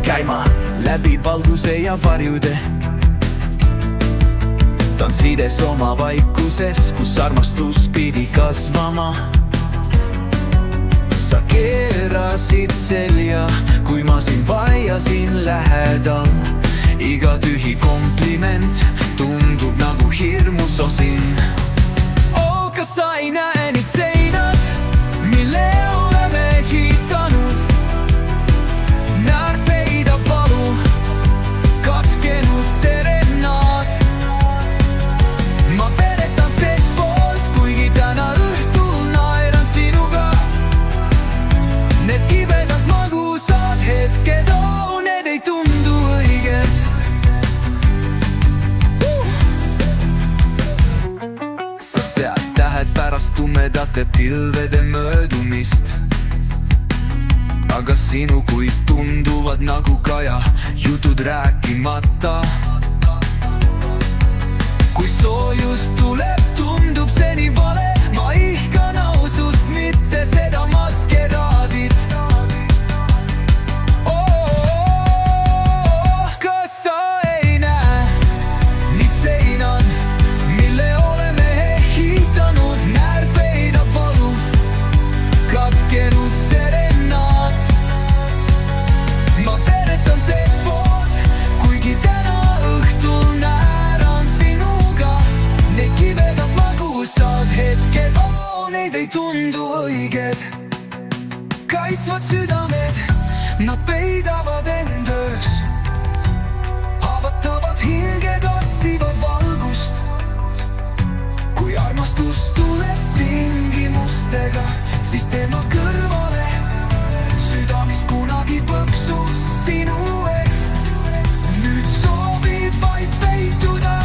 käima läbi valguse ja varjude. Ta on sides oma vaikuses, kus armastus pidi kasvama. Sa keerasid selja, kui ma sind vaiasin lähedal. Iga tühi kompliment tundub nagu hirmus osin. Oh, kas sa ei näe neid seinad, mille oleme ehitanud? Näär peidab valu, katkenud serenaad. Ma veretan seestpoolt, kuigi täna õhtul naeran sinuga. Need kibedad magusad hetked, oh, need ei tundu õiged. Sa sead tähed pärast tumedate pilvede möödumist. Aga sinu kuid tunduvad nagu kaja, jutud rääkimata. Kui soojus tuleb, tundub see nii vale. Ma ihkan ausust, mitte seda maskeraadid. Oh, kas sa ei näe neid seinad, mille oleme ehitanud? Näär peidab valu, katkenud serenaad. Ma veretan seestpoolt, kuigi täna õhtul nääran sinuga. Need kibedad magusad hetked, oh, neid ei tundu õiged. Kaitsvad südamed, nad peidavad end öös. Haavatavad hinged otsivad valgust. Kui armastus tuleb tingimustega, siis teema kõrvale. Süda, mis kunagi põksus sinu eest, nüüd soovib vaid peituda.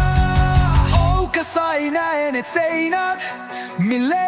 Oh, kas sa ei näe need seinad, mille